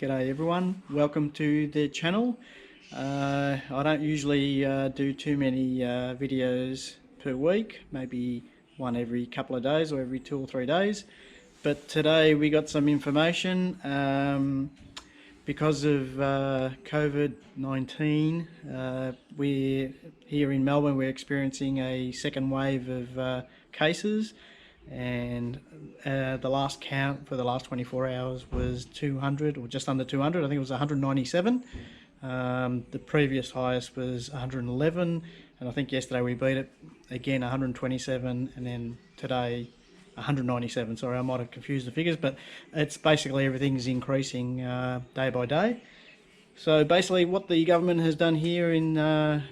G'day everyone, welcome to the channel. I don't usually do too many videos per week, maybe one every couple of days or every 2 or 3 days, but today we got some information. Because of COVID-19, we're here in Melbourne, we're experiencing a second wave of cases, and the last count for the last 24 hours was 200 or just under 200. I think it was 197. The previous highest was 111, and I think yesterday we beat it again, 127, and then today 197. Sorry, I might have confused the figures, but it's basically everything's increasing day by day. So basically what the government has done here in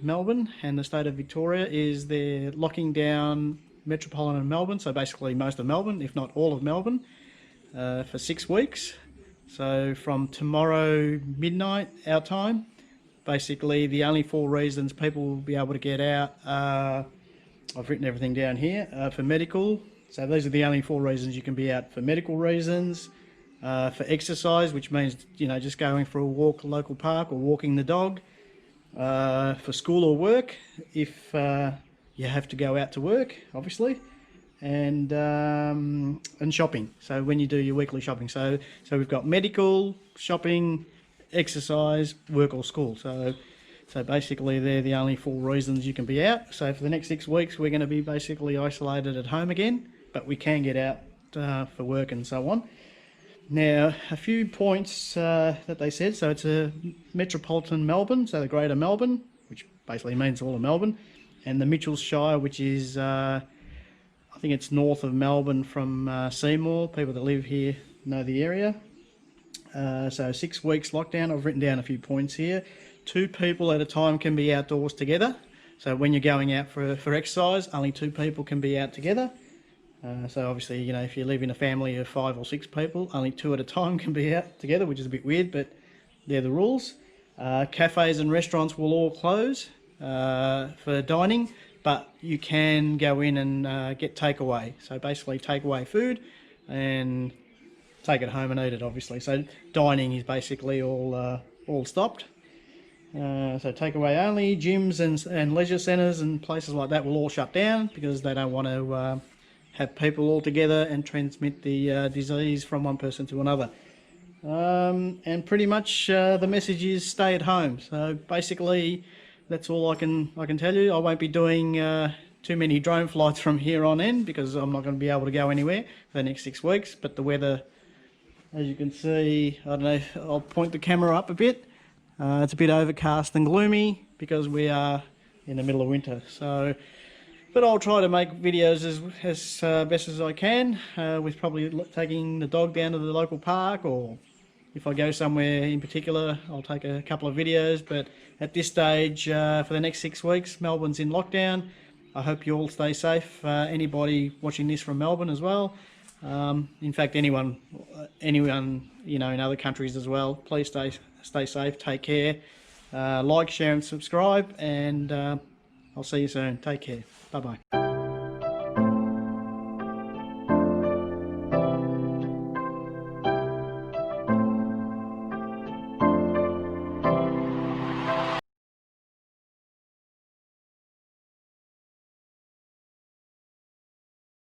Melbourne and the state of Victoria is they're locking down Metropolitan Melbourne, so basically most of Melbourne, if not all of Melbourne, for 6 weeks. So from tomorrow midnight our time, basically the only 4 reasons people will be able to get out, I've written everything down here, for medical. So these are the only 4 reasons you can be out: for medical reasons, for exercise, which means, you know, just going for a walk at a local park or walking the dog, for school or work, if you have to go out to work, obviously, and shopping. So when you do your weekly shopping, so we've got medical, shopping, exercise, work or school. So basically they're the only 4 reasons you can be out. So for the next 6 weeks we're going to be basically isolated at home again, but we can get out for work and so on. Now, a few points that they said. So it's a Metropolitan Melbourne, so the Greater Melbourne, which basically means all of Melbourne, and the Mitchell Shire, which is I think it's north of Melbourne from Seymour. People that live here know the area. So 6 weeks lockdown. I've written down a few points here. 2 people at a time can be outdoors together. So when you're going out for exercise, only 2 people can be out together. So obviously, you know, if you live in a family of 5 or 6 people, only 2 at a time can be out together, which is a bit weird, but they're the rules. Cafes and restaurants will all close for dining, but you can go in and get takeaway. So basically takeaway food and take it home and eat it, obviously. So dining is basically all stopped. So takeaway only. Gyms and leisure centres and places like that will all shut down because they don't want to have people all together and transmit the disease from one person to another. And pretty much the message is stay at home. So basically that's all I can tell you. I won't be doing too many drone flights from here on in because I'm not going to be able to go anywhere for the next 6 weeks. But the weather, as you can see, I don't know, I'll point the camera up a bit. It's a bit overcast and gloomy because we are in the middle of winter. So, but I'll try to make videos as best as I can, with probably taking the dog down to the local park, or if I go somewhere in particular, I'll take a couple of videos. But at this stage, for the next 6 weeks, Melbourne's in lockdown. I hope you all stay safe. Anybody watching this from Melbourne as well. In fact, anyone, you know, in other countries as well, please stay safe, take care, like, share and subscribe, and I'll see you soon. Take care. Bye-bye.